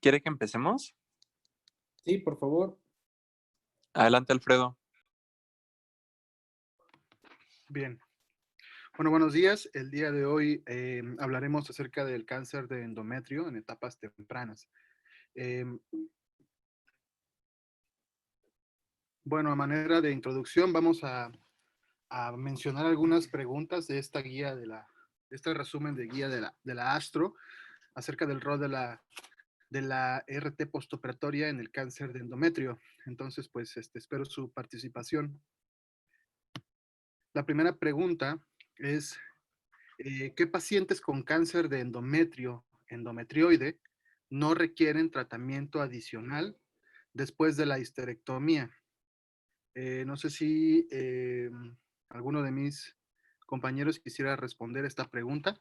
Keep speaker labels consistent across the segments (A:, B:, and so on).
A: ¿Quiere que empecemos?
B: Sí, por favor.
A: Adelante, Alfredo.
B: Bien. Bueno, buenos días. El día de hoy hablaremos acerca del cáncer de endometrio en etapas tempranas. Bueno, a manera de introducción vamos a mencionar algunas preguntas de esta guía de este resumen de guía de la ASTRO acerca del rol de la RT postoperatoria en el cáncer de endometrio. Entonces, pues espero su participación. La primera pregunta es, ¿qué pacientes con cáncer de endometrio, endometrioide, no requieren tratamiento adicional después de la histerectomía? No sé si alguno de mis compañeros quisiera responder esta pregunta.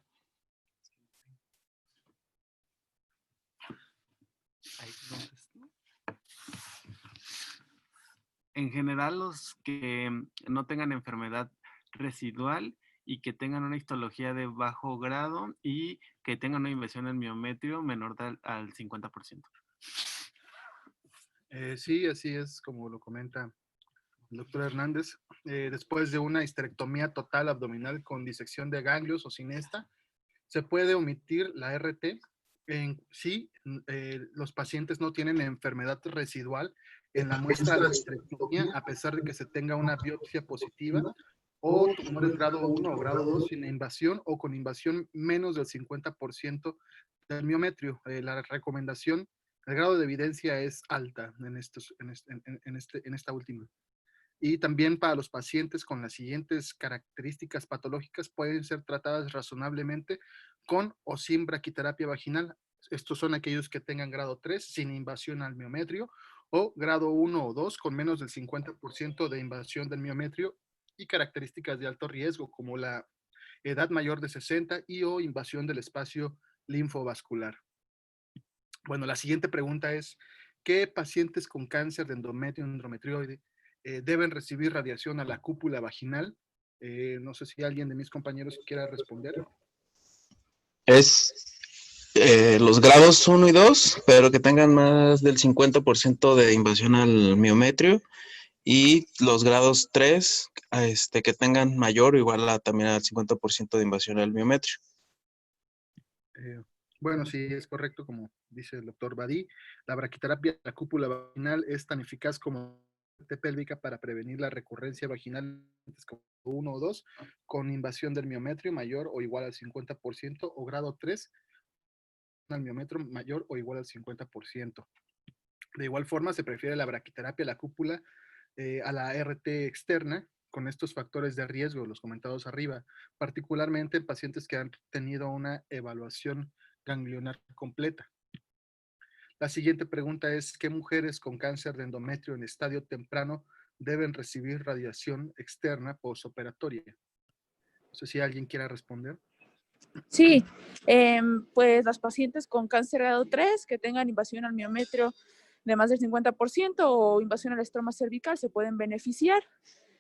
C: En general, los que no tengan enfermedad residual y que tengan una histología de bajo grado y que tengan una invasión en miometrio menor al 50%.
B: Sí, así es como lo comenta el doctor Hernández. Después de una histerectomía total abdominal con disección de ganglios o sin esta, se puede omitir la RT si los pacientes no tienen enfermedad residual en la muestra de histerectomía, a pesar de que se tenga una biopsia positiva o tumores grado 1 o grado 2 sin invasión o con invasión menos del 50% del miometrio. La recomendación, el grado de evidencia es alta en esta última. Y también para los pacientes con las siguientes características patológicas pueden ser tratadas razonablemente con o sin braquiterapia vaginal. Estos son aquellos que tengan grado 3 sin invasión al miometrio o grado 1 o 2 con menos del 50% de invasión del miometrio y características de alto riesgo como la edad mayor de 60 y o invasión del espacio linfovascular. Bueno, la siguiente pregunta es, ¿qué pacientes con cáncer de endometrio, endometrioide, deben recibir radiación a la cúpula vaginal? No sé si alguien de mis compañeros quiera responder.
D: Es los grados 1 y 2, pero que tengan más del 50% de invasión al miometrio, y los grados 3, que tengan mayor o igual también al 50% de invasión al miometrio.
B: Bueno, sí, es correcto, como dice el doctor Badí. La braquiterapia de la cúpula vaginal es tan eficaz como la pélvica para prevenir la recurrencia vaginal como 1 o 2, con invasión del miometrio mayor o igual al 50%, o grado 3, al miometrio mayor o igual al 50%. De igual forma, se prefiere la braquiterapia a la cúpula a la RT externa, con estos factores de riesgo, los comentados arriba, particularmente en pacientes que han tenido una evaluación ganglionar completa. La siguiente pregunta es, ¿qué mujeres con cáncer de endometrio en estadio temprano deben recibir radiación externa postoperatoria? No sé si alguien quiera responder.
E: Sí, pues las pacientes con cáncer grado 3 que tengan invasión al miometrio de más del 50% o invasión al estroma cervical se pueden beneficiar.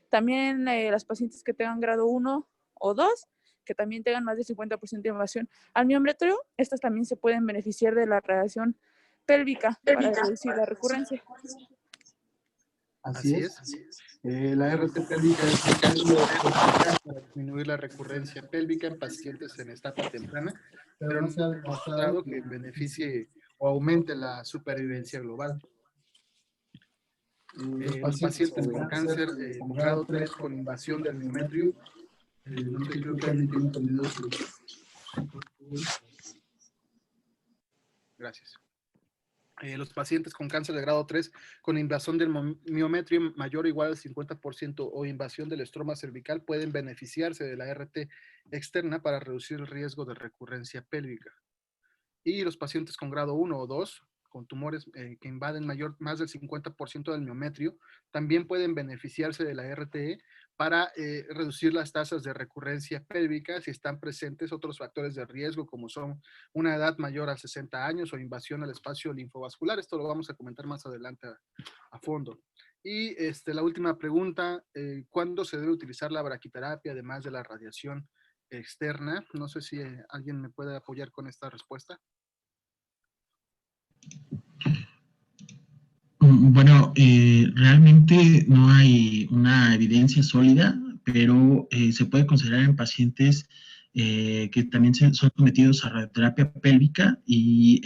E: También las pacientes que tengan grado 1 o 2, que también tengan más del 50% de invasión al miometrio, estas también se pueden beneficiar de la radiación pélvica para reducir la recurrencia.
B: Así es. La RT pélvica es eficaz para disminuir la recurrencia pélvica en pacientes en etapa temprana, pero no se ha demostrado que beneficie o aumente la supervivencia global. Los pacientes con cáncer con grado 3 con invasión del miometrio, no sé, creo que alguien tiene entendido su... Gracias. Los pacientes con cáncer de grado 3 con invasión del miometrio mayor o igual al 50% o invasión del estroma cervical pueden beneficiarse de la RT externa para reducir el riesgo de recurrencia pélvica. Y los pacientes con grado 1 o 2 con tumores que invaden más del 50% del miometrio, también pueden beneficiarse de la RTE para reducir las tasas de recurrencia pélvica si están presentes otros factores de riesgo como son una edad mayor a 60 años o invasión al espacio linfovascular. Esto lo vamos a comentar más adelante a fondo. Y la última pregunta, ¿cuándo se debe utilizar la braquiterapia además de la radiación externa? No sé si alguien me puede apoyar con esta respuesta.
F: Bueno, realmente no hay una evidencia sólida, pero se puede considerar en pacientes que también son sometidos a radioterapia pélvica y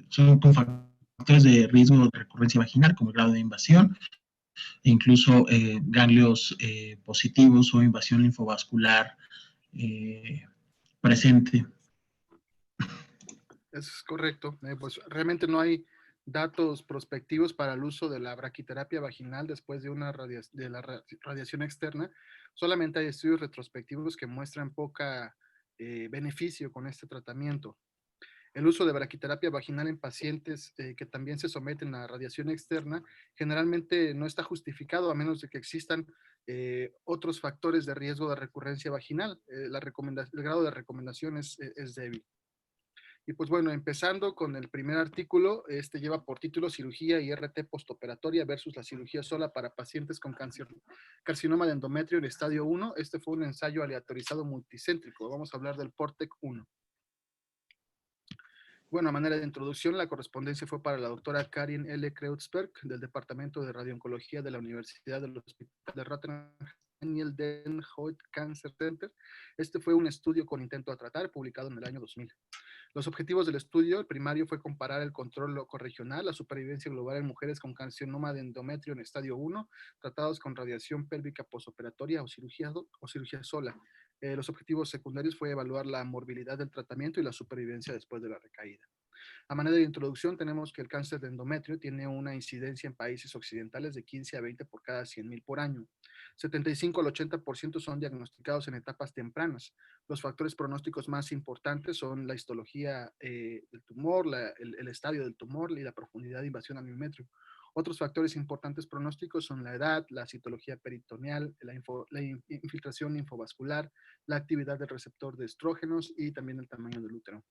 F: son con factores de riesgo de recurrencia vaginal, como el grado de invasión, e incluso ganglios positivos o invasión linfovascular presente.
B: Es correcto. Pues realmente no hay datos prospectivos para el uso de la braquiterapia vaginal después de una radiación externa. Solamente hay estudios retrospectivos que muestran poca beneficio con este tratamiento. El uso de braquiterapia vaginal en pacientes que también se someten a radiación externa generalmente no está justificado a menos de que existan otros factores de riesgo de recurrencia vaginal. El grado de recomendación es débil. Y pues bueno, empezando con el primer artículo, este lleva por título Cirugía y RT postoperatoria versus la cirugía sola para pacientes con carcinoma de endometrio en estadio 1. Este fue un ensayo aleatorizado multicéntrico. Vamos a hablar del PORTEC 1. Bueno, a manera de introducción, la correspondencia fue para la doctora Karin L. Kreutzberg, del Departamento de Radiooncología de la Universidad del Hospital de Rotterdam, Daniel Den Hoyt Cancer Center. Este fue un estudio con intento a tratar, publicado en el año 2000. Los objetivos del estudio, el primario fue comparar el control locorregional, la supervivencia global en mujeres con carcinoma de endometrio en estadio 1, tratados con radiación pélvica posoperatoria o cirugía sola. Los objetivos secundarios fue evaluar la morbilidad del tratamiento y la supervivencia después de la recaída. A manera de introducción, tenemos que el cáncer de endometrio tiene una incidencia en países occidentales de 15 a 20 por cada 100,000 por año. 75 al 80% son diagnosticados en etapas tempranas. Los factores pronósticos más importantes son la histología del tumor, el estadio del tumor y la profundidad de invasión al miometrio. Otros factores importantes pronósticos son la edad, la citología peritoneal, la infiltración linfovascular, la actividad del receptor de estrógenos y también el tamaño del útero.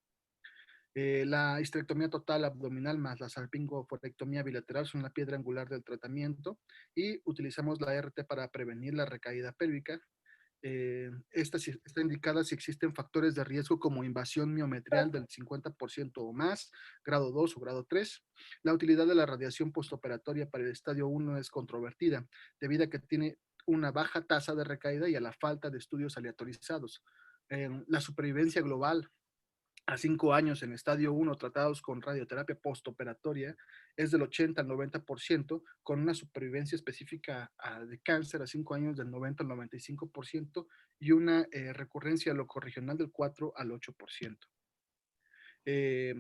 B: La histerectomía total abdominal más la salpingoforectomía bilateral son la piedra angular del tratamiento y utilizamos la RT para prevenir la recaída pélvica. Está indicada si existen factores de riesgo como invasión miometrial del 50% o más, grado 2 o grado 3. La utilidad de la radiación postoperatoria para el estadio 1 es controvertida, debido a que tiene una baja tasa de recaída y a la falta de estudios aleatorizados. La supervivencia global a 5 años en estadio 1 tratados con radioterapia postoperatoria es del 80 al 90%, con una supervivencia específica de cáncer a 5 años del 90 al 95% y una recurrencia locorregional del 4 al 8%.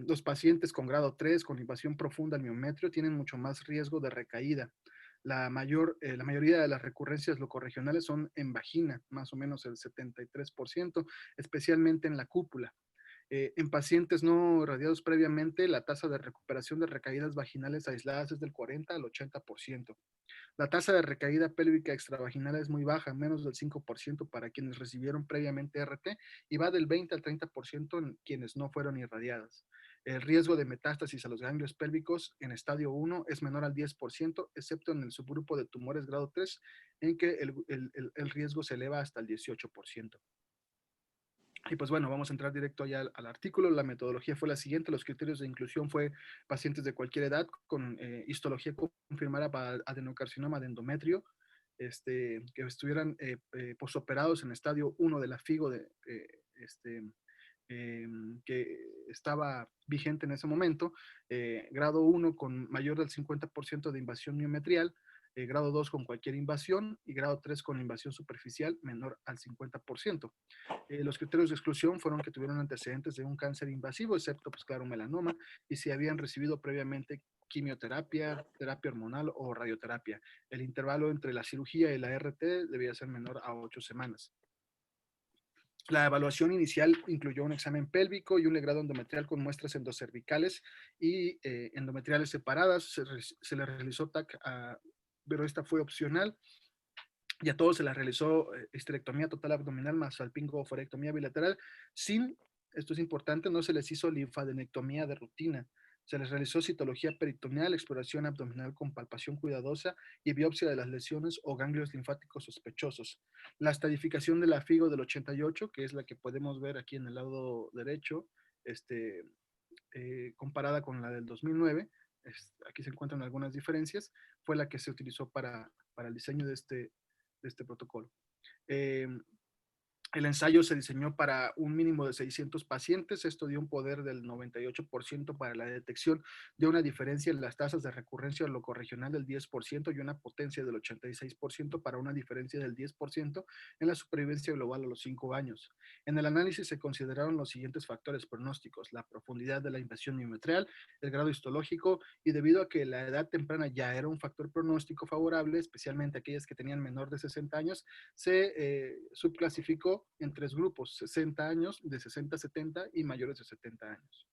B: Los pacientes con grado 3 con invasión profunda al miometrio tienen mucho más riesgo de recaída. La mayoría de las recurrencias locorregionales son en vagina, más o menos el 73%, especialmente en la cúpula. En pacientes no radiados previamente, la tasa de recuperación de recaídas vaginales aisladas es del 40 al 80%. La tasa de recaída pélvica extravaginal es muy baja, menos del 5% para quienes recibieron previamente RT y va del 20 al 30% en quienes no fueron irradiadas. El riesgo de metástasis a los ganglios pélvicos en estadio 1 es menor al 10%, excepto en el subgrupo de tumores grado 3, en que el riesgo se eleva hasta el 18%. Y pues bueno, vamos a entrar directo ya al artículo. La metodología fue la siguiente. Los criterios de inclusión fue pacientes de cualquier edad con histología confirmada para adenocarcinoma de endometrio, que estuvieran posoperados en estadio 1 de la FIGO que estaba vigente en ese momento, grado 1 con mayor del 50% de invasión miometrial, grado 2 con cualquier invasión y grado 3 con invasión superficial menor al 50%. Los criterios de exclusión fueron que tuvieron antecedentes de un cáncer invasivo, excepto, pues claro, melanoma, y si habían recibido previamente quimioterapia, terapia hormonal o radioterapia. El intervalo entre la cirugía y la RT debía ser menor a 8 semanas. La evaluación inicial incluyó un examen pélvico y un legrado endometrial con muestras endocervicales y endometriales separadas. Se le realizó TAC, pero esta fue opcional. Y a todos se les realizó histerectomía total abdominal más salpingoforectomía bilateral sin, esto es importante, no se les hizo linfadenectomía de rutina. Se les realizó citología peritoneal, exploración abdominal con palpación cuidadosa y biopsia de las lesiones o ganglios linfáticos sospechosos. La estadificación de la FIGO del 88, que es la que podemos ver aquí en el lado derecho, comparada con la del 2009, aquí se encuentran algunas diferencias, fue la que se utilizó para el diseño de este protocolo. El ensayo se diseñó para un mínimo de 600 pacientes. Esto dio un poder del 98% para la detección de una diferencia en las tasas de recurrencia locorregional del 10% y una potencia del 86% para una diferencia del 10% en la supervivencia global a los 5 años. En el análisis se consideraron los siguientes factores pronósticos: la profundidad de la invasión miometral, el grado histológico, y debido a que la edad temprana ya era un factor pronóstico favorable, especialmente aquellas que tenían menor de 60 años, se subclasificó en 3 grupos: 60 años, de 60 a 70 y mayores de 70 años.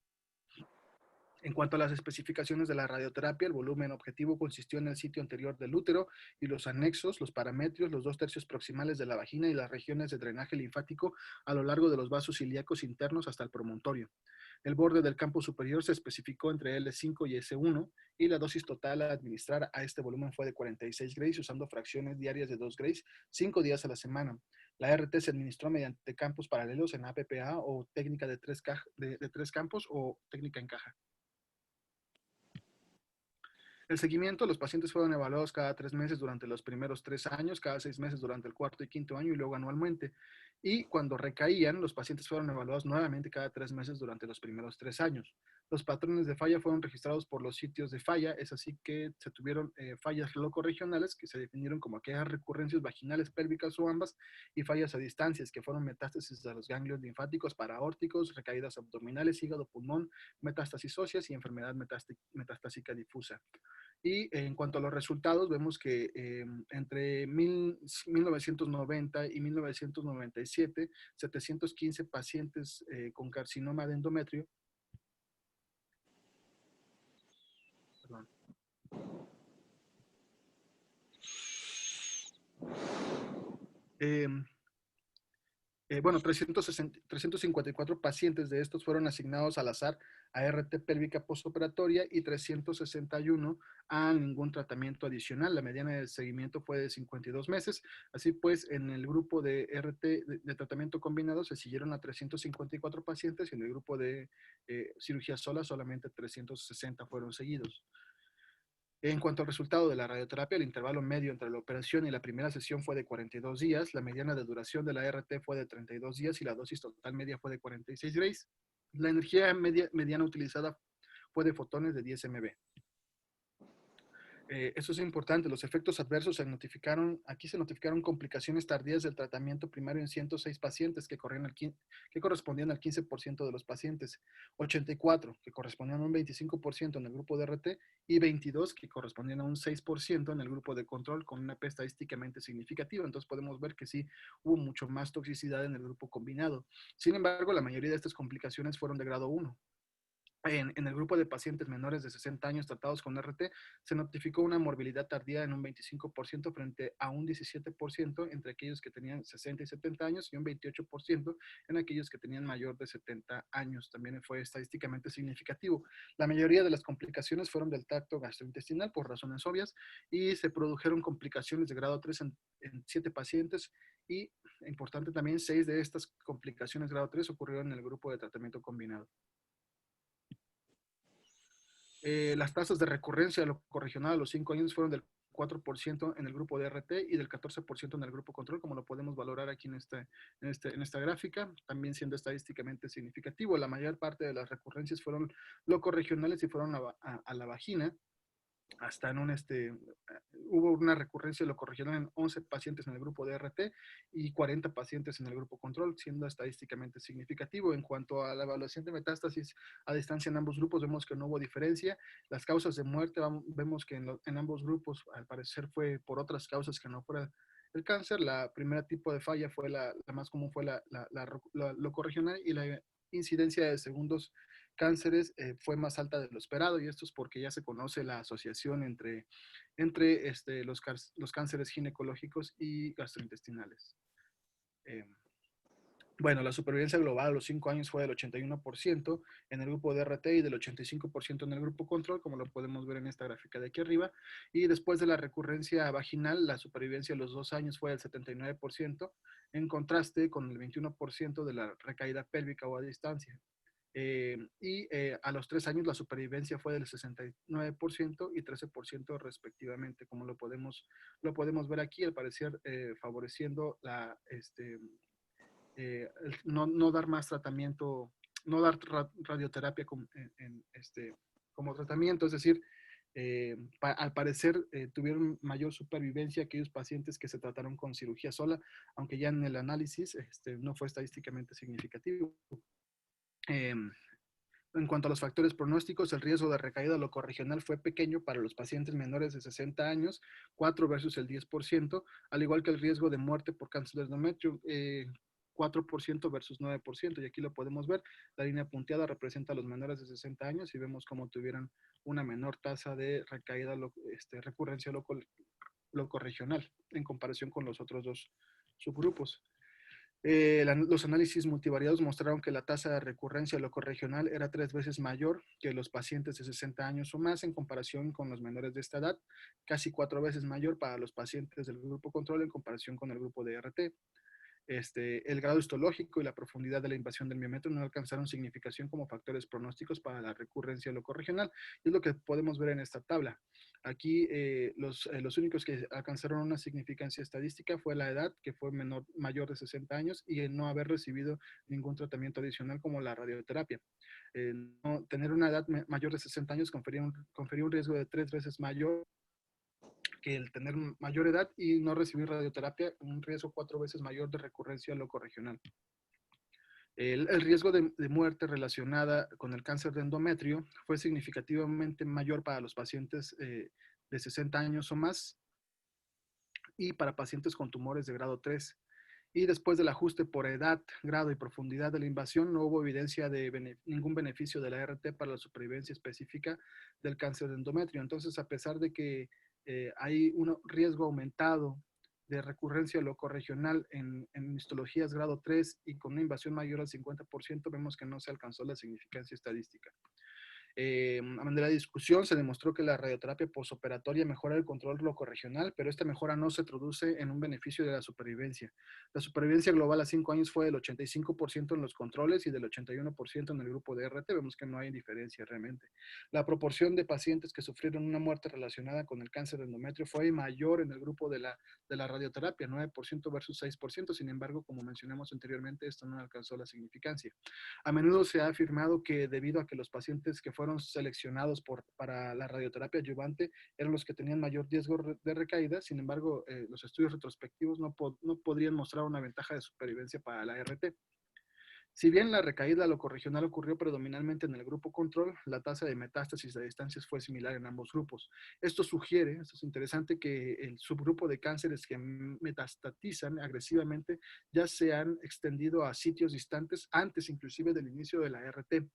B: En cuanto a las especificaciones de la radioterapia, el volumen objetivo consistió en el sitio anterior del útero y los anexos, los parametrios, los 2/3 proximales de la vagina y las regiones de drenaje linfático a lo largo de los vasos ilíacos internos hasta el promontorio. El borde del campo superior se especificó entre L5 y S1 y la dosis total a administrar a este volumen fue de 46 Grays usando fracciones diarias de 2 Grays 5 días a la semana. La RT se administró mediante campos paralelos en APPA o técnica de 3 campos o técnica en caja. El seguimiento: los pacientes fueron evaluados cada 3 meses durante los primeros 3 años, cada 6 meses durante el cuarto y quinto año y luego anualmente. Y cuando recaían, los pacientes fueron evaluados nuevamente cada 3 meses durante los primeros 3 años. Los patrones de falla fueron registrados por los sitios de falla, es así que se tuvieron fallas locorregionales que se definieron como aquellas recurrencias vaginales, pélvicas o ambas, y fallas a distancias que fueron metástasis de los ganglios linfáticos, paraórticos, recaídas abdominales, hígado, pulmón, metástasis óseas y enfermedad metastásica difusa. Y en cuanto a los resultados, vemos que entre 1990 y 1997, 715 pacientes con carcinoma de endometrio, perdón, bueno, 354 pacientes de estos fueron asignados al azar a RT pélvica postoperatoria y 361 a ningún tratamiento adicional. La mediana de seguimiento fue de 52 meses. Así pues, en el grupo de RT de tratamiento combinado se siguieron a 354 pacientes y en el grupo de cirugía sola solamente 360 fueron seguidos. En cuanto al resultado de la radioterapia, el intervalo medio entre la operación y la primera sesión fue de 42 días, la mediana de duración de la RT fue de 32 días y la dosis total media fue de 46 Grays. La energía mediana utilizada fue de fotones de 10 MB. Eso es importante. Los efectos adversos aquí se notificaron complicaciones tardías del tratamiento primario en 106 pacientes que correspondían al 15% de los pacientes, 84 que correspondían a un 25% en el grupo de RT y 22 que correspondían a un 6% en el grupo de control con una P estadísticamente significativa. Entonces podemos ver que sí hubo mucho más toxicidad en el grupo combinado. Sin embargo, la mayoría de estas complicaciones fueron de grado 1. En el grupo de pacientes menores de 60 años tratados con RT, se notificó una morbilidad tardía en un 25% frente a un 17% entre aquellos que tenían 60 y 70 años y un 28% en aquellos que tenían mayor de 70 años. También fue estadísticamente significativo. La mayoría de las complicaciones fueron del tracto gastrointestinal por razones obvias y se produjeron complicaciones de grado 3 en 7 pacientes y, importante también, 6 de estas complicaciones grado 3 ocurrieron en el grupo de tratamiento combinado. Las tasas de recurrencia locorregional a los 5 años fueron del 4% en el grupo de RT y del 14% en el grupo control, como lo podemos valorar aquí en esta gráfica, también siendo estadísticamente significativo. La mayor parte de las recurrencias fueron locorregionales y fueron a la vagina. Hasta en hubo una recurrencia locorregional en 11 pacientes en el grupo de RT y 40 pacientes en el grupo control, siendo estadísticamente significativo. En cuanto a la evaluación de metástasis a distancia en ambos grupos, vemos que no hubo diferencia. Las causas de muerte, vemos que en ambos grupos, al parecer, fue por otras causas que no fuera el cáncer. La primera tipo de falla fue la más común, fue la locorregional, y la incidencia de segundos cánceres fue más alta de lo esperado, y esto es porque ya se conoce la asociación entre los cánceres ginecológicos y gastrointestinales. Bueno, la supervivencia global a los 5 años fue del 81% en el grupo de RT y del 85% en el grupo control, como lo podemos ver en esta gráfica de aquí arriba. Y después de la recurrencia vaginal, la supervivencia a los 2 años fue del 79%, en contraste con el 21% de la recaída pélvica o a distancia. A los 3 años la supervivencia fue del 69% y 13% respectivamente, como lo podemos ver aquí, al parecer favoreciendo no dar más tratamiento, no dar radioterapia como tratamiento, es decir, al parecer tuvieron mayor supervivencia aquellos pacientes que se trataron con cirugía sola, aunque ya en el análisis no fue estadísticamente significativo. En cuanto a los factores pronósticos, el riesgo de recaída locorregional fue pequeño para los pacientes menores de 60 años, 4 versus el 10%, al igual que el riesgo de muerte por cáncer de endometrio, 4% versus 9%, y aquí lo podemos ver, la línea punteada representa a los menores de 60 años y vemos cómo tuvieron una menor tasa de recaída, recurrencia locorregional en comparación con los otros dos subgrupos. Los análisis multivariados mostraron que la tasa de recurrencia locorregional era 3 veces mayor que los pacientes de 60 años o más en comparación con los menores de esta edad, casi 4 veces mayor para los pacientes del grupo control en comparación con el grupo de RT. El grado histológico y la profundidad de la invasión del miometrio no alcanzaron significación como factores pronósticos para la recurrencia locorregional. Y es lo que podemos ver en esta tabla. Aquí los únicos que alcanzaron una significancia estadística fue la edad, que fue mayor de 60 años, y el no haber recibido ningún tratamiento adicional como la radioterapia. Tener una edad mayor de 60 años confería un riesgo de 3 veces mayor que el tener mayor edad y no recibir radioterapia, un riesgo 4 veces mayor de recurrencia locorregional. El riesgo de muerte relacionada con el cáncer de endometrio fue significativamente mayor para los pacientes de 60 años o más y para pacientes con tumores de grado 3. Y después del ajuste por edad, grado y profundidad de la invasión, no hubo evidencia de ningún beneficio de la RT para la supervivencia específica del cáncer de endometrio. Entonces, a pesar de que hay un riesgo aumentado de recurrencia locorregional en histologías grado 3 y con una invasión mayor al 50%, vemos que no se alcanzó la significancia estadística. A manera de discusión, se demostró que la radioterapia posoperatoria mejora el control locorregional, pero esta mejora no se traduce en un beneficio de la supervivencia. La supervivencia global a 5 años fue del 85% en los controles y del 81% en el grupo de RT. Vemos que no hay diferencia realmente. La proporción de pacientes que sufrieron una muerte relacionada con el cáncer de endometrio fue mayor en el grupo de la radioterapia, 9% versus 6%. Sin embargo, como mencionamos anteriormente, esto no alcanzó la significancia. A menudo se ha afirmado que debido a que los pacientes que fueron seleccionados para la radioterapia adyuvante eran los que tenían mayor riesgo de recaída. Sin embargo, los estudios retrospectivos no podrían mostrar una ventaja de supervivencia para la RT. Si bien la recaída locorregional ocurrió predominantemente en el grupo control, la tasa de metástasis a distancias fue similar en ambos grupos. Esto es interesante, que el subgrupo de cánceres que metastatizan agresivamente ya se han extendido a sitios distantes antes inclusive del inicio de la RT.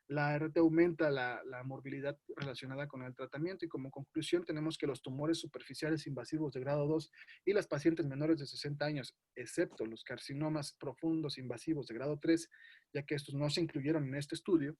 B: La RT aumenta la morbilidad relacionada con el tratamiento y como conclusión tenemos que los tumores superficiales invasivos de grado 2 y las pacientes menores de 60 años, excepto los carcinomas profundos invasivos de grado 3, ya que estos no se incluyeron en este estudio,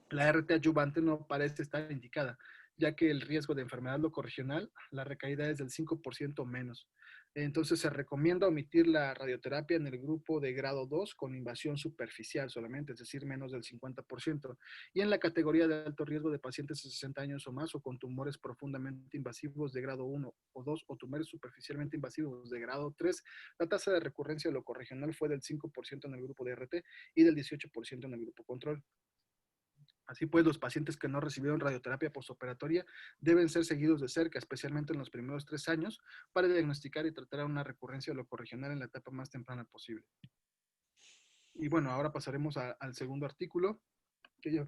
B: la RT adyuvante no parece estar indicada, ya que el riesgo de enfermedad locorregional, la recaída es del 5% menos. Entonces se recomienda omitir la radioterapia en el grupo de grado 2 con invasión superficial solamente, es decir, menos del 50%. Y en la categoría de alto riesgo de pacientes de 60 años o más o con tumores profundamente invasivos de grado 1 o 2 o tumores superficialmente invasivos de grado 3, la tasa de recurrencia locorregional fue del 5% en el grupo de RT y del 18% en el grupo control. Así pues, los pacientes que no recibieron radioterapia postoperatoria deben ser seguidos de cerca, especialmente en los primeros 3 años, para diagnosticar y tratar una recurrencia locorregional en la etapa más temprana posible. Y bueno, ahora pasaremos al segundo artículo, que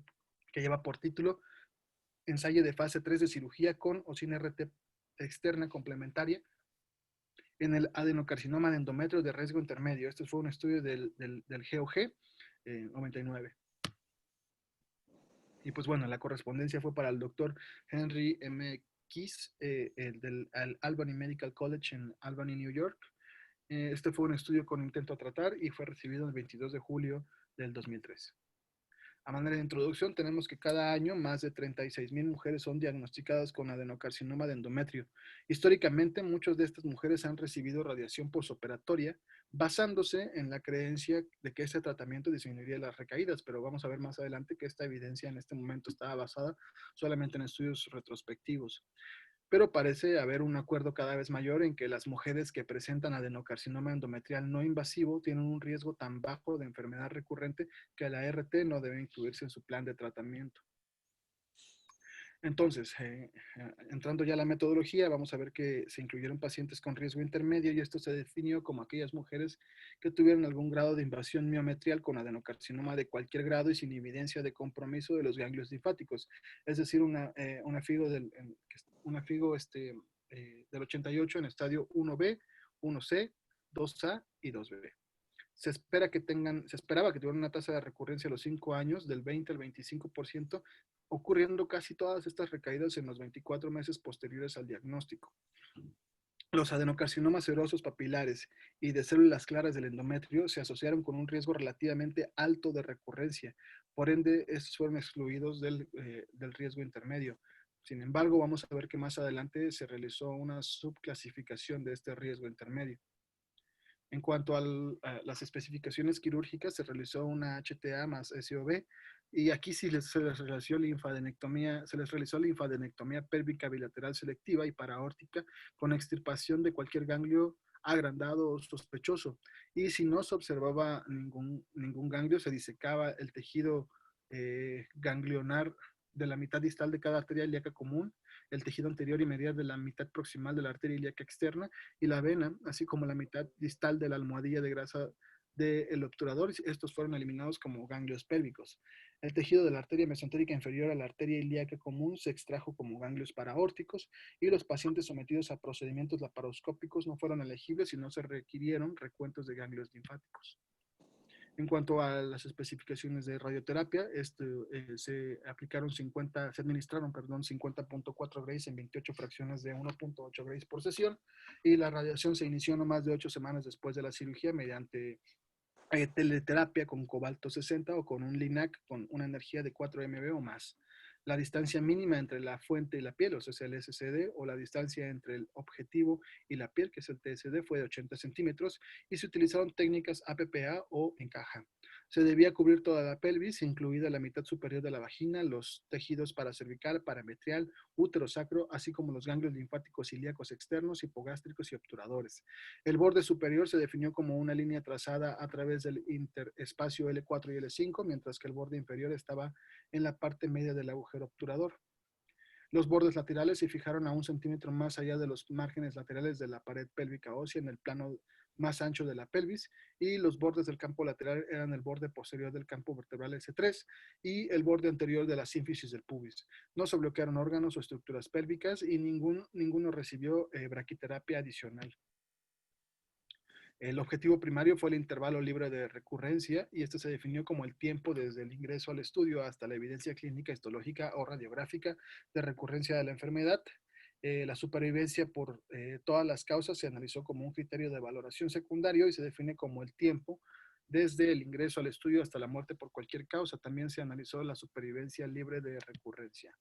B: lleva por título Ensayo de fase 3 de cirugía con o sin RT externa complementaria en el adenocarcinoma de endometrio de riesgo intermedio. Este fue un estudio del GOG 99. Y pues bueno, la correspondencia fue para el doctor Henry M. Keys, del Albany Medical College en Albany, New York. Este fue un estudio con intento a tratar y fue recibido el 22 de julio del 2003. A manera de introducción, tenemos que cada año más de 36,000 mujeres son diagnosticadas con adenocarcinoma de endometrio. Históricamente, muchas de estas mujeres han recibido radiación posoperatoria basándose en la creencia de que este tratamiento disminuiría las recaídas, pero vamos a ver más adelante que esta evidencia en este momento estaba basada solamente en estudios retrospectivos. Pero parece haber un acuerdo cada vez mayor en que las mujeres que presentan adenocarcinoma endometrial no invasivo tienen un riesgo tan bajo de enfermedad recurrente que la RT no debe incluirse en su plan de tratamiento. Entonces, entrando ya a la metodología, vamos a ver que se incluyeron pacientes con riesgo intermedio y esto se definió como aquellas mujeres que tuvieron algún grado de invasión miometrial con adenocarcinoma de cualquier grado y sin evidencia de compromiso de los ganglios linfáticos. Es decir, una FIGO del 88 en estadio 1B, 1C, 2A y 2B. Se esperaba que tuvieran una tasa de recurrencia a los 5 años del 20 al 25%, ocurriendo casi todas estas recaídas en los 24 meses posteriores al diagnóstico. Los adenocarcinomas serosos papilares y de células claras del endometrio se asociaron con un riesgo relativamente alto de recurrencia. Por ende, estos fueron excluidos del riesgo intermedio. Sin embargo, vamos a ver que más adelante se realizó una subclasificación de este riesgo intermedio. En cuanto a las especificaciones quirúrgicas, se realizó una HTA más SOB y aquí sí se les realizó linfadenectomía pélvica bilateral selectiva y paraórtica con extirpación de cualquier ganglio agrandado o sospechoso. Y si no se observaba ningún ganglio, se disecaba el tejido ganglionar de la mitad distal de cada arteria ilíaca común, el tejido anterior y medial de la mitad proximal de la arteria ilíaca externa y la vena, así como la mitad distal de la almohadilla de grasa del obturador. Estos fueron eliminados como ganglios pélvicos. El tejido de la arteria mesentérica inferior a la arteria ilíaca común se extrajo como ganglios paraórticos y los pacientes sometidos a procedimientos laparoscópicos no fueron elegibles y no se requirieron recuentos de ganglios linfáticos. En cuanto a las especificaciones de radioterapia, se administraron 50.4 grays en 28 fracciones de 1.8 grays por sesión y la radiación se inició no más de 8 semanas después de la cirugía mediante teleterapia con cobalto 60 o con un LINAC con una energía de 4 MB o más. La distancia mínima entre la fuente y la piel, o sea, es el SCD, o la distancia entre el objetivo y la piel, que es el TSD, fue de 80 centímetros y se utilizaron técnicas APPA o encaja. Se debía cubrir toda la pelvis, incluida la mitad superior de la vagina, los tejidos paracervical, parametrial, útero sacro, así como los ganglios linfáticos ilíacos externos, hipogástricos y obturadores. El borde superior se definió como una línea trazada a través del interespacio L4 y L5, mientras que el borde inferior estaba en la parte media del agujero obturador. Los bordes laterales se fijaron a 1 centímetro más allá de los márgenes laterales de la pared pélvica ósea en el plano más ancho de la pelvis y los bordes del campo lateral eran el borde posterior del campo vertebral S3 y el borde anterior de la sínfisis del pubis. No se bloquearon órganos o estructuras pélvicas y ninguno recibió braquiterapia adicional. El objetivo primario fue el intervalo libre de recurrencia y este se definió como el tiempo desde el ingreso al estudio hasta la evidencia clínica, histológica o radiográfica de recurrencia de la enfermedad. La supervivencia por todas las causas se analizó como un criterio de valoración secundario y se define como el tiempo desde el ingreso al estudio hasta la muerte por cualquier causa. También se analizó la supervivencia libre de recurrencia.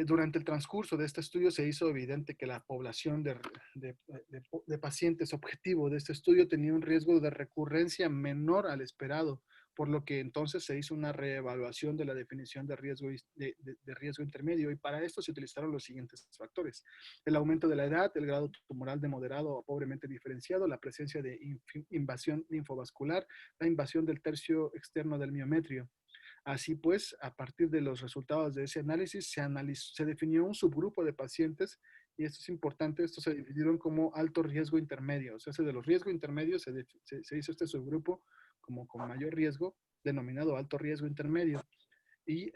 B: Durante el transcurso de este estudio se hizo evidente que la población de pacientes objetivo de este estudio tenía un riesgo de recurrencia menor al esperado, por lo que entonces se hizo una reevaluación de la definición de riesgo intermedio y para esto se utilizaron los siguientes factores: el aumento de la edad, el grado tumoral de moderado o pobremente diferenciado, la presencia de invasión linfovascular, la invasión del tercio externo del miometrio. Así pues, a partir de los resultados de ese análisis, se definió un subgrupo de pacientes, y esto es importante, estos se dividieron como alto riesgo intermedio. O sea, de los riesgos intermedios se hizo este subgrupo como con mayor riesgo, denominado alto riesgo intermedio. Y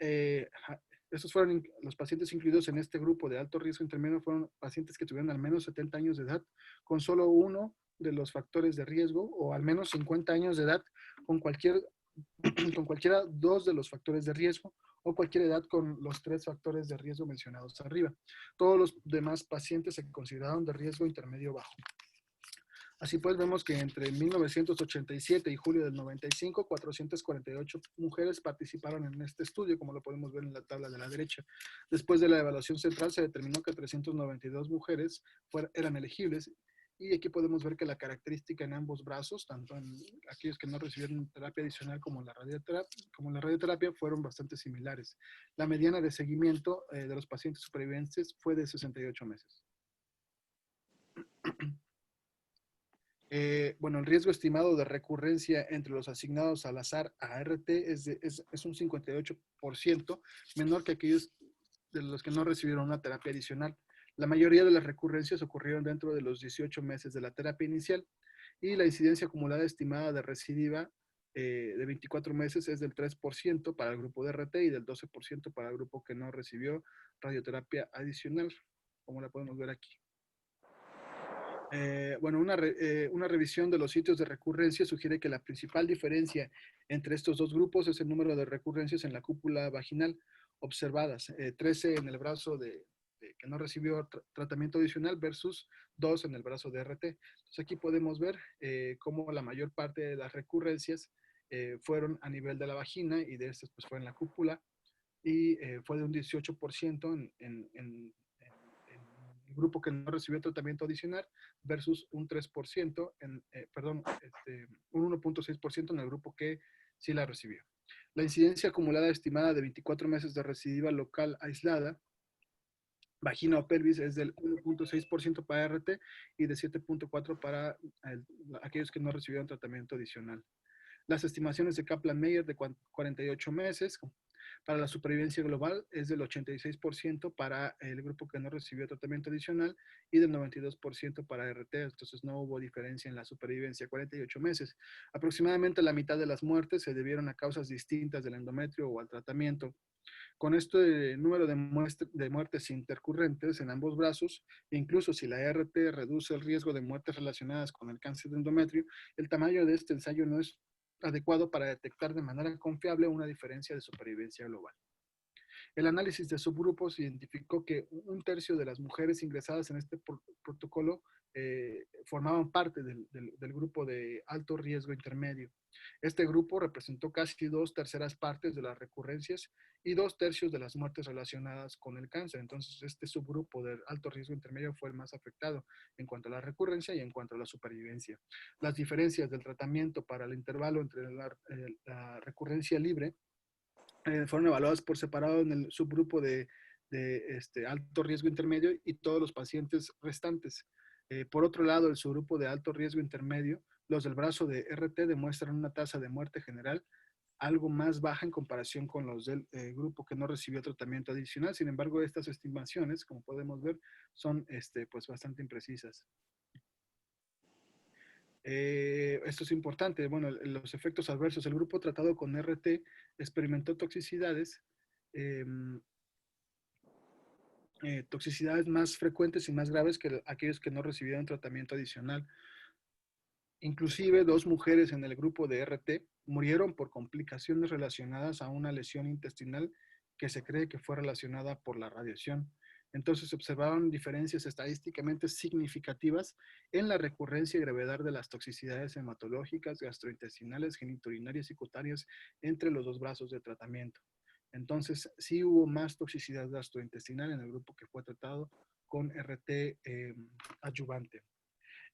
B: estos fueron los pacientes incluidos en este grupo de alto riesgo intermedio, fueron pacientes que tuvieron al menos 70 años de edad, con solo uno de los factores de riesgo, o al menos 50 años de edad, con cualquiera dos de los factores de riesgo o cualquier edad con los 3 factores de riesgo mencionados arriba. Todos los demás pacientes se consideraron de riesgo intermedio bajo. Así pues, vemos que entre 1987 y julio del 95, 448 mujeres participaron en este estudio, como lo podemos ver en la tabla de la derecha. Después de la evaluación central, se determinó que 392 mujeres eran elegibles, y aquí podemos ver que la característica en ambos brazos, tanto en aquellos que no recibieron terapia adicional como la radioterapia, fueron bastante similares. La mediana de seguimiento de los pacientes supervivientes fue de 68 meses. Bueno, el riesgo estimado de recurrencia entre los asignados al azar a ART es un 58%, menor que aquellos de los que no recibieron una terapia adicional. La mayoría de las recurrencias ocurrieron dentro de los 18 meses de la terapia inicial, y la incidencia acumulada estimada de recidiva de 24 meses es del 3% para el grupo de RT y del 12% para el grupo que no recibió radioterapia adicional, como la podemos ver aquí. Bueno, una revisión de los sitios de recurrencia sugiere que la principal diferencia entre estos dos grupos es el número de recurrencias en la cúpula vaginal observadas, 13 en el brazo que no recibió tratamiento adicional versus 2 en el brazo de RT. Entonces aquí podemos ver cómo la mayor parte de las recurrencias fueron a nivel de la vagina, y de estas pues fue en la cúpula, y fue de un 18% en el grupo que no recibió tratamiento adicional versus un 3%, un 1.6% en el grupo que sí la recibió. La incidencia acumulada estimada de 24 meses de recidiva local aislada, vagina o pelvis, es del 1.6% para RT y de 7.4% para aquellos que no recibieron tratamiento adicional. Las estimaciones de Kaplan-Meier de 48 meses para la supervivencia global es del 86% para el grupo que no recibió tratamiento adicional y del 92% para RT. Entonces no hubo diferencia en la supervivencia, 48 meses. Aproximadamente la mitad de las muertes se debieron a causas distintas del endometrio o al tratamiento. Con este número de muertes intercurrentes en ambos brazos, incluso si la RT reduce el riesgo de muertes relacionadas con el cáncer de endometrio, el tamaño de este ensayo no es adecuado para detectar de manera confiable una diferencia de supervivencia global. El análisis de subgrupos identificó que un tercio de las mujeres ingresadas en este protocolo formaban parte del grupo de alto riesgo intermedio. Este grupo representó casi 2/3 partes de las recurrencias y 2/3 de las muertes relacionadas con el cáncer. Entonces, este subgrupo de alto riesgo intermedio fue el más afectado en cuanto a la recurrencia y en cuanto a la supervivencia. Las diferencias del tratamiento para el intervalo entre la recurrencia libre fueron evaluadas por separado en el subgrupo de alto riesgo intermedio y todos los pacientes restantes. Por otro lado, el subgrupo de alto riesgo intermedio, los del brazo de RT demuestran una tasa de muerte general algo más baja en comparación con los del grupo que no recibió tratamiento adicional. Sin embargo, estas estimaciones, como podemos ver, son pues bastante imprecisas. Esto es importante. Bueno, los efectos adversos. El grupo tratado con RT experimentó toxicidades más frecuentes y más graves que aquellos que no recibieron tratamiento adicional. Inclusive 2 mujeres en el grupo de RT murieron por complicaciones relacionadas a una lesión intestinal que se cree que fue relacionada por la radiación. Entonces se observaron diferencias estadísticamente significativas en la recurrencia y gravedad de las toxicidades hematológicas, gastrointestinales, genitourinarias y cutáneas entre los dos brazos de tratamiento. Entonces sí hubo más toxicidad gastrointestinal en el grupo que fue tratado con RT adyuvante.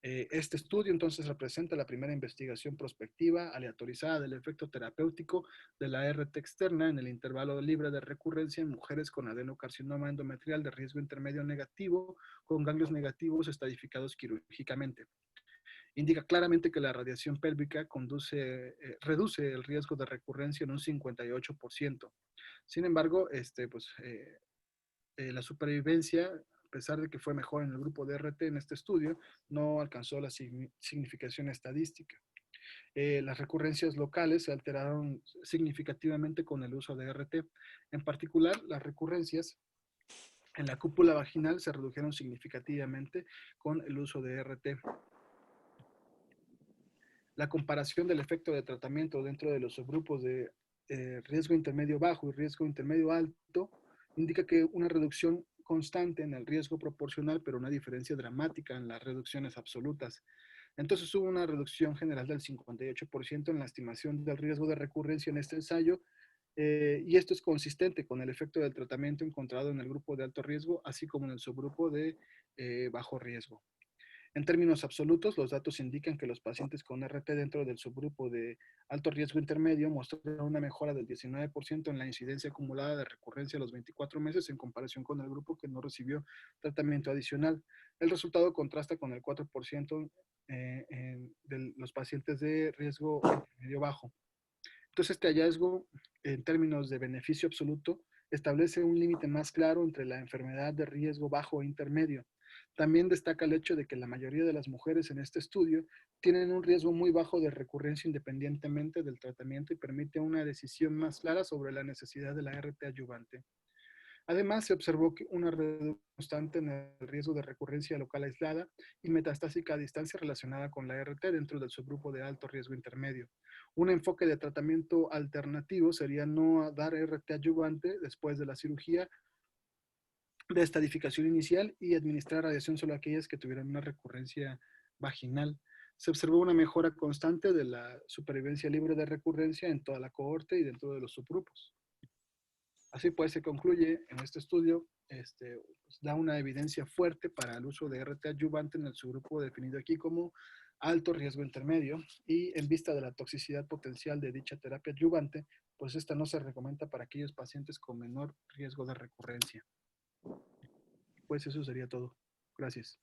B: Este estudio entonces representa la primera investigación prospectiva aleatorizada del efecto terapéutico de la RT externa en el intervalo libre de recurrencia en mujeres con adenocarcinoma endometrial de riesgo intermedio negativo con ganglios negativos estadificados quirúrgicamente. Indica claramente que la radiación pélvica reduce el riesgo de recurrencia en un 58%. Sin embargo, la supervivencia, a pesar de que fue mejor en el grupo de RT en este estudio, no alcanzó la significación estadística. Las recurrencias locales se alteraron significativamente con el uso de RT. En particular, las recurrencias en la cúpula vaginal se redujeron significativamente con el uso de RT. La comparación del efecto de tratamiento dentro de los subgrupos de riesgo intermedio bajo y riesgo intermedio alto indica que una reducción constante en el riesgo proporcional, pero una diferencia dramática en las reducciones absolutas. Entonces hubo una reducción general del 58% en la estimación del riesgo de recurrencia en este ensayo, y esto es consistente con el efecto del tratamiento encontrado en el grupo de alto riesgo, así como en el subgrupo de bajo riesgo. En términos absolutos, los datos indican que los pacientes con RT dentro del subgrupo de alto riesgo intermedio mostraron una mejora del 19% en la incidencia acumulada de recurrencia a los 24 meses en comparación con el grupo que no recibió tratamiento adicional. El resultado contrasta con el 4% de los pacientes de riesgo intermedio bajo. Entonces, este hallazgo, en términos de beneficio absoluto, establece un límite más claro entre la enfermedad de riesgo bajo e intermedio. También destaca el hecho de que la mayoría de las mujeres en este estudio tienen un riesgo muy bajo de recurrencia independientemente del tratamiento y permite una decisión más clara sobre la necesidad de la RT adyuvante. Además, se observó una reducción constante en el riesgo de recurrencia local aislada y metastásica a distancia relacionada con la RT dentro del subgrupo de alto riesgo intermedio. Un enfoque de tratamiento alternativo sería no dar RT adyuvante después de la cirugía de estadificación inicial y administrar radiación solo a aquellas que tuvieran una recurrencia vaginal. Se observó una mejora constante de la supervivencia libre de recurrencia en toda la cohorte y dentro de los subgrupos. Así pues, se concluye en este estudio, pues, da una evidencia fuerte para el uso de RT adyuvante en el subgrupo definido aquí como alto riesgo intermedio, y en vista de la toxicidad potencial de dicha terapia adyuvante, pues esta no se recomienda para aquellos pacientes con menor riesgo de recurrencia. Pues eso sería todo. Gracias.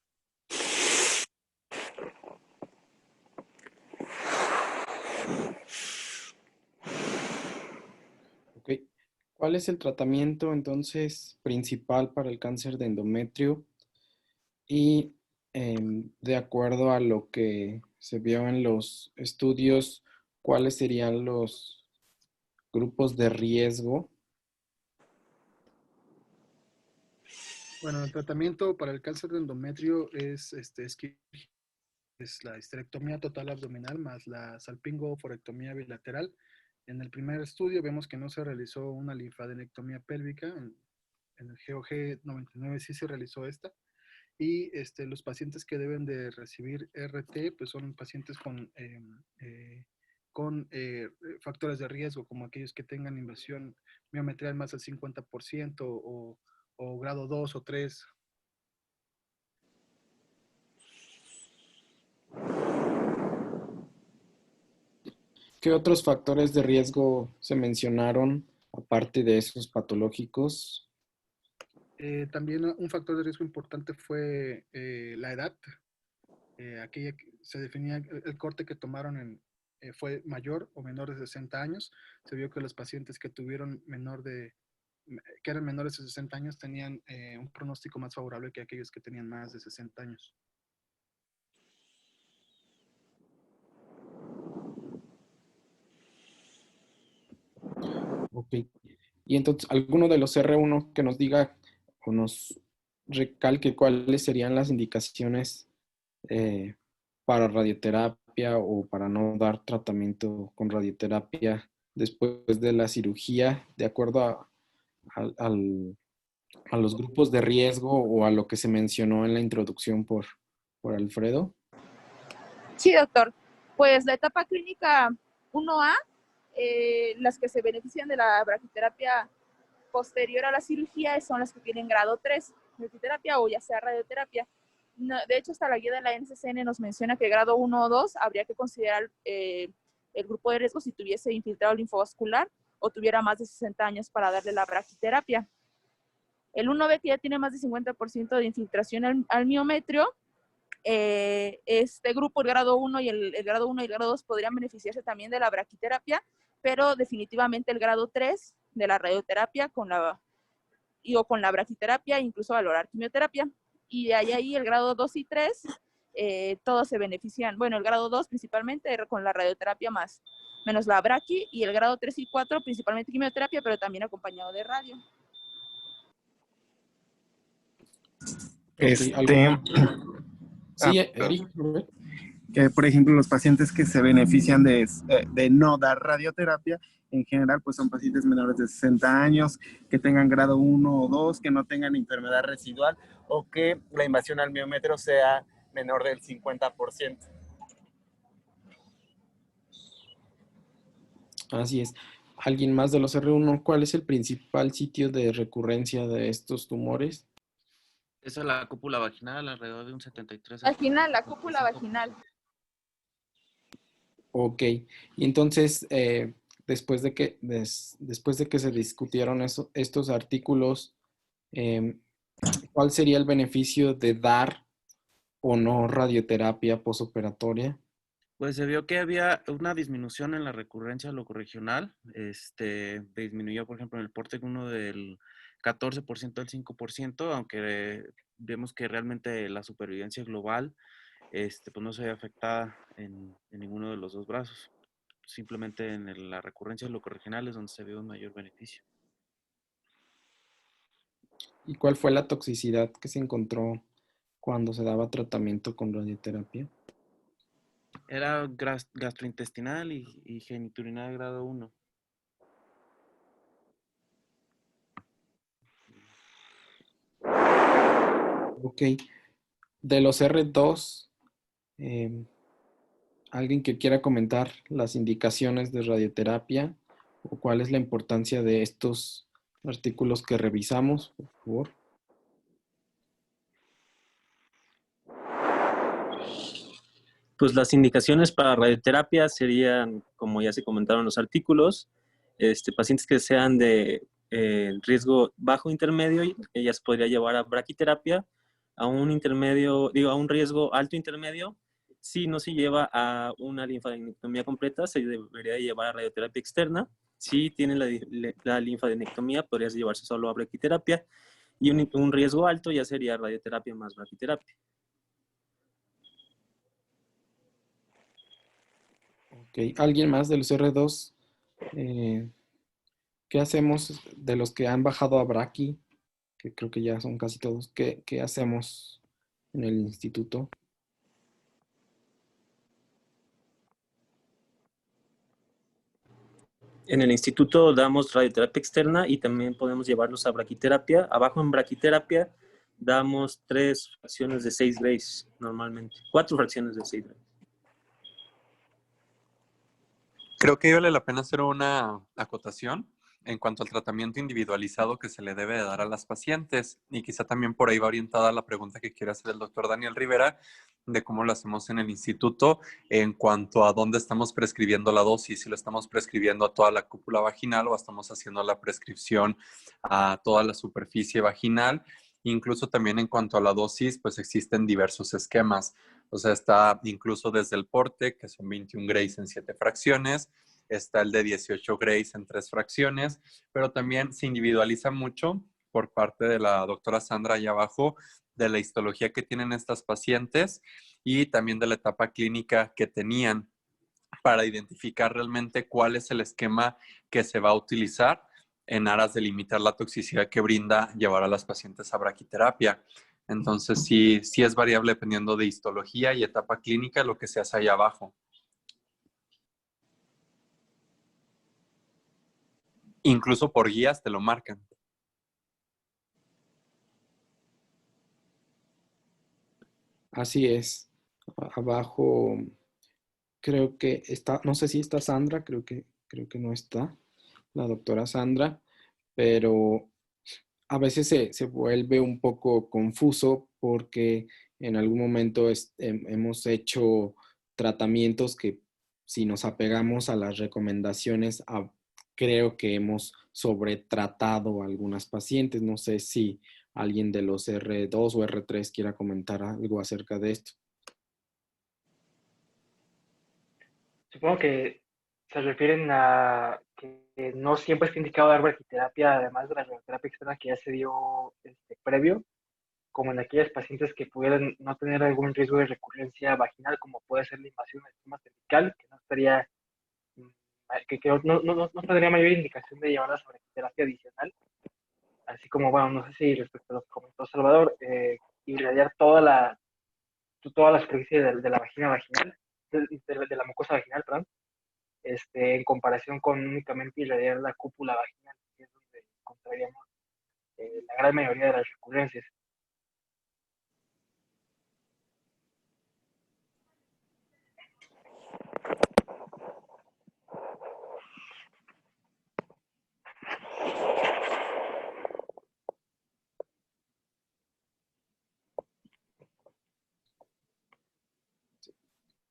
G: Ok. ¿Cuál es el tratamiento entonces principal para el cáncer de endometrio? Y de acuerdo a lo que se vio en los estudios, ¿cuáles serían los grupos de riesgo?
B: Bueno, el tratamiento para el cáncer de endometrio es la histerectomía total abdominal más la salpingo-forectomía bilateral. En el primer estudio vemos que no se realizó una linfadenectomía pélvica. En el GOG 99 sí se realizó esta. Y los pacientes que deben de recibir RT pues son pacientes con factores de riesgo, como aquellos que tengan invasión miometrial más del 50% o grado 2 o 3.
G: ¿Qué otros factores de riesgo se mencionaron aparte de esos patológicos?
B: También un factor de riesgo importante fue la edad. Aquella que se definía, el corte que tomaron fue mayor o menor de 60 años. Se vio que los pacientes que tuvieron que eran menores de 60 años tenían un pronóstico más favorable que aquellos que tenían más de 60 años.
G: Ok. Y entonces, ¿alguno de los R1 que nos diga o nos recalque cuáles serían las indicaciones para radioterapia o para no dar tratamiento con radioterapia después de la cirugía, de acuerdo a los grupos de riesgo o a lo que se mencionó en la introducción por Alfredo?
E: Sí, doctor. Pues la etapa clínica 1A, las que se benefician de la braquiterapia posterior a la cirugía son las que tienen grado 3, braquiterapia o ya sea radioterapia. No, de hecho, hasta la guía de la NCCN nos menciona que grado 1 o 2 habría que considerar el grupo de riesgo si tuviese infiltrado linfovascular o tuviera más de 60 años para darle la braquiterapia. El 1B, que ya tiene más de 50% de infiltración al miometrio, este grupo, el grado 1 y el grado 1 y el grado 2 podrían beneficiarse también de la braquiterapia, pero definitivamente el grado 3 de la radioterapia con la braquiterapia, incluso valorar quimioterapia. Y de ahí el grado 2 y 3, todos se benefician. Bueno, el grado 2 principalmente con la radioterapia menos la braqui, y el grado 3 y 4 principalmente quimioterapia, pero también acompañado de radio.
G: Sí, Eric.
H: Que, por ejemplo, los pacientes que se benefician de no dar radioterapia, en general, pues son pacientes menores de 60 años, que tengan grado 1 o 2, que no tengan enfermedad residual o que la invasión al miometrio sea menor del 50%.
G: Así es. ¿Alguien más de los R1? ¿Cuál es el principal sitio de recurrencia de estos tumores?
I: Esa es la cúpula vaginal, alrededor de un 73.
E: Vaginal, la cúpula vaginal.
G: Ok. Y entonces, después de que se discutieron estos artículos, ¿cuál sería el beneficio de dar o no radioterapia posoperatoria?
I: Pues se vio que había una disminución en la recurrencia locorregional. Disminuyó, por ejemplo, en el PORTEC 1 del 14% al 5%, aunque vemos que realmente la supervivencia global pues no se ve afectada en ninguno de los dos brazos. Simplemente en la recurrencia locorregional es donde se ve un mayor beneficio.
G: ¿Y cuál fue la toxicidad que se encontró cuando se daba tratamiento con radioterapia?
I: Era gastrointestinal y geniturinar grado 1.
G: Ok. De los R2, ¿alguien que quiera comentar las indicaciones de radioterapia o cuál es la importancia de estos artículos que revisamos, por favor?
J: Pues las indicaciones para radioterapia serían, como ya se comentaron en los artículos, pacientes que sean de riesgo bajo intermedio, ellas podría llevar a braquiterapia, a un intermedio, digo, a un riesgo alto intermedio. Si no se lleva a una linfadenectomía completa, se debería llevar a radioterapia externa. Si tiene la linfadenectomía, podría llevarse solo a braquiterapia. Y un riesgo alto ya sería radioterapia más braquiterapia.
G: Ok. ¿Alguien más de los R2? ¿Qué hacemos de los que han bajado a braqui? Que creo que ya son casi todos. ¿Qué hacemos en el instituto?
J: En el instituto damos radioterapia externa y también podemos llevarlos a braquiterapia. Abajo en braquiterapia damos 3 fracciones de 6 Grays normalmente. 4 fracciones de 6 Grays.
A: Creo que vale la pena hacer una acotación en cuanto al tratamiento individualizado que se le debe de dar a las pacientes. Y quizá también por ahí va orientada la pregunta que quiere hacer el doctor Daniel Rivera de cómo lo hacemos en el instituto en cuanto a dónde estamos prescribiendo la dosis, si lo estamos prescribiendo a toda la cúpula vaginal o estamos haciendo la prescripción a toda la superficie vaginal. Incluso también en cuanto a la dosis, pues existen diversos esquemas. O sea, está incluso desde el porte, que son 21 Grays en 7 fracciones, está el de 18 Grays en 3 fracciones, pero también se individualiza mucho por parte de la doctora Sandra allá abajo, de la histología que tienen estas pacientes y también de la etapa clínica que tenían para identificar realmente cuál es el esquema que se va a utilizar en aras de limitar la toxicidad que brinda llevar a las pacientes a braquiterapia. Entonces, sí es variable dependiendo de histología y etapa clínica lo que se hace ahí abajo. Incluso por guías te lo marcan.
G: Así es. Abajo creo que está, no sé si está Sandra, creo que no está la doctora Sandra, pero a veces se vuelve un poco confuso porque en algún momento hemos hecho tratamientos que si nos apegamos a las recomendaciones, creo que hemos sobretratado a algunas pacientes. No sé si alguien de los R2 o R3 quiera comentar algo acerca de esto.
K: Supongo que se refieren a que no siempre está indicado dar braquiterapia, además de la radioterapia externa que ya se dio previo, como en aquellas pacientes que pudieran no tener algún riesgo de recurrencia vaginal, como puede ser la invasión del sistema cervical, que no estaría, que no tendría mayor indicación de llevarlas a braquiterapia adicional. Así como, bueno, no sé si respecto a lo que comentó Salvador, irradiar toda la superficie de la vagina vaginal, de la mucosa vaginal, perdón, en comparación con únicamente irradiar la cúpula vaginal, que es donde encontraríamos la gran mayoría de las recurrencias.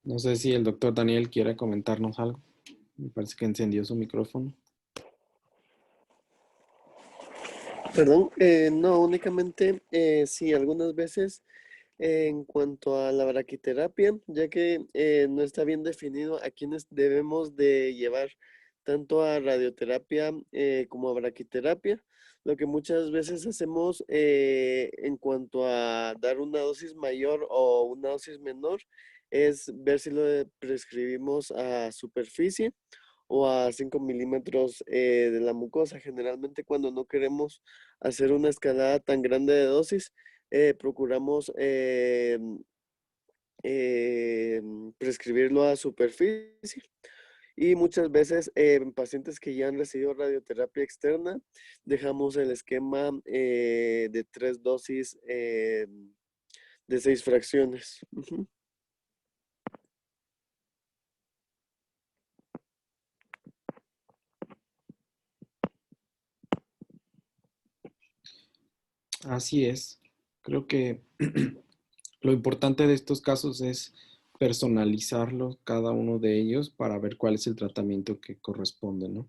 G: No sé si el doctor Daniel quiere comentarnos algo. Me parece que encendió su micrófono.
L: Perdón, no, únicamente sí, algunas veces en cuanto a la braquiterapia, ya que no está bien definido a quienes debemos de llevar tanto a radioterapia como a braquiterapia, lo que muchas veces hacemos en cuanto a dar una dosis mayor o una dosis menor es ver si lo prescribimos a superficie o a 5 milímetros de la mucosa. Generalmente cuando no queremos hacer una escalada tan grande de dosis, procuramos prescribirlo a superficie. Y muchas veces en pacientes que ya han recibido radioterapia externa, dejamos el esquema de 3 dosis de 6 fracciones. Ujú.
G: Así es. Creo que lo importante de estos casos es personalizarlos, cada uno de ellos, para ver cuál es el tratamiento que corresponde, ¿no?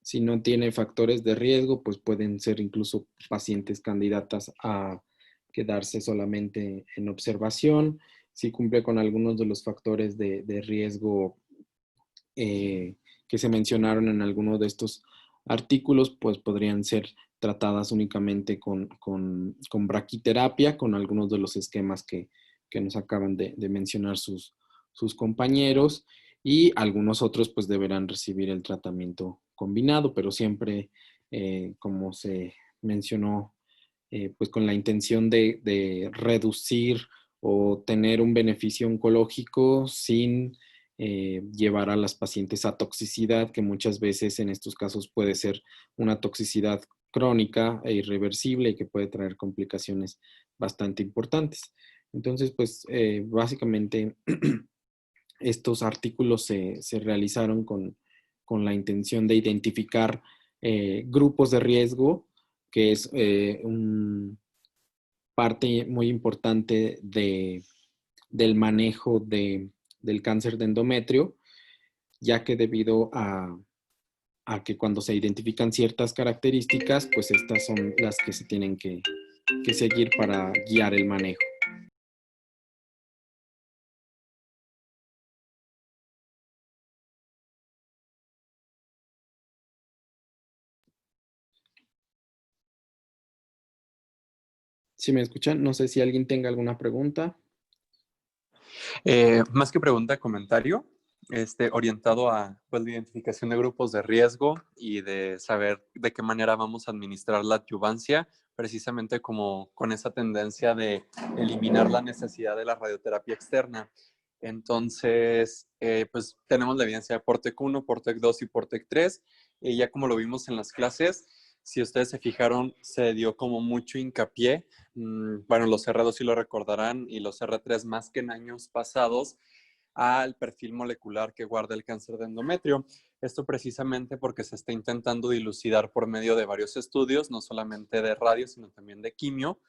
G: Si no tiene factores de riesgo, pues pueden ser incluso pacientes candidatas a quedarse solamente en observación. Si cumple con algunos de los factores de riesgo que se mencionaron en alguno de estos artículos, pues podrían ser tratadas únicamente con braquiterapia, con algunos de los esquemas que nos acaban de mencionar sus compañeros, y algunos otros pues deberán recibir el tratamiento combinado, pero siempre, como se mencionó, pues con la intención de reducir o tener un beneficio oncológico sin llevar a las pacientes a toxicidad, que muchas veces en estos casos puede ser una toxicidad crónica e irreversible y que puede traer complicaciones bastante importantes. Entonces, pues básicamente estos artículos se realizaron con la intención de identificar grupos de riesgo, que es un parte muy importante del manejo del cáncer de endometrio, ya que debido a que cuando se identifican ciertas características, pues estas son las que se tienen que seguir para guiar el manejo. Si me escuchan, no sé si alguien tenga alguna pregunta.
A: Más que pregunta, comentario, orientado a pues, la identificación de grupos de riesgo y de saber de qué manera vamos a administrar la adyuvancia, precisamente como con esa tendencia de eliminar la necesidad de la radioterapia externa. Entonces, pues tenemos la evidencia de PORTEC 1, PORTEC 2 y PORTEC 3, y ya como lo vimos en las clases, si ustedes se fijaron, se dio como mucho hincapié. Bueno, los R2 sí lo recordarán y los R3 más que en años pasados al perfil molecular que guarda el cáncer de endometrio. Esto precisamente porque se está intentando dilucidar por medio de varios estudios, no solamente de radio, sino también de quimio,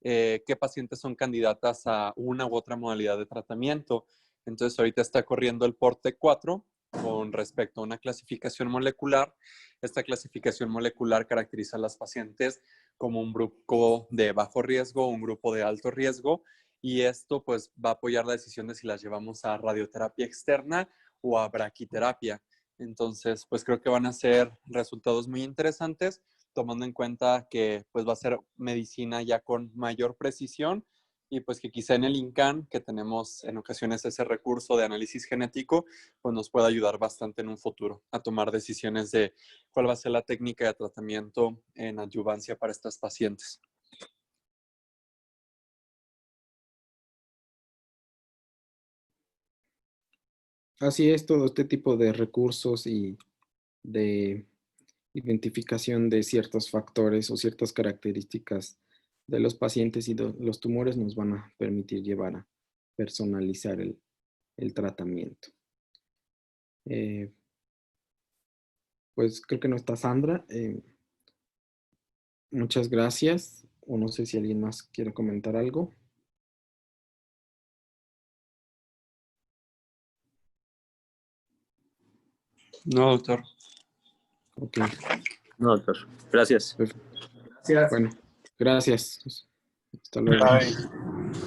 A: qué pacientes son candidatas a una u otra modalidad de tratamiento. Entonces ahorita está corriendo el PORTE 4 con respecto a una clasificación molecular. Esta clasificación molecular caracteriza a las pacientes como un grupo de bajo riesgo, un grupo de alto riesgo, y esto pues va a apoyar la decisión de si las llevamos a radioterapia externa o a braquiterapia. Entonces, pues creo que van a ser resultados muy interesantes, tomando en cuenta que pues va a ser medicina ya con mayor precisión y pues que quizá en el INCAN, que tenemos en ocasiones ese recurso de análisis genético, pues nos pueda ayudar bastante en un futuro a tomar decisiones de cuál va a ser la técnica de tratamiento en adyuvancia para estas pacientes.
G: Así es, todo este tipo de recursos y de identificación de ciertos factores o ciertas características de los pacientes y de los tumores nos van a permitir llevar a personalizar el tratamiento. Pues creo que no está Sandra. Muchas gracias. O no sé si alguien más quiere comentar algo.
A: No, doctor.
G: Ok.
J: No, doctor. Gracias.
M: Gracias.
G: Bueno, gracias. Hasta luego.
A: Bye.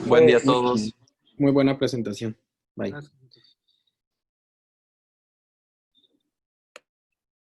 A: Buen día a todos.
G: Muy buena presentación. Bye.
B: Gracias.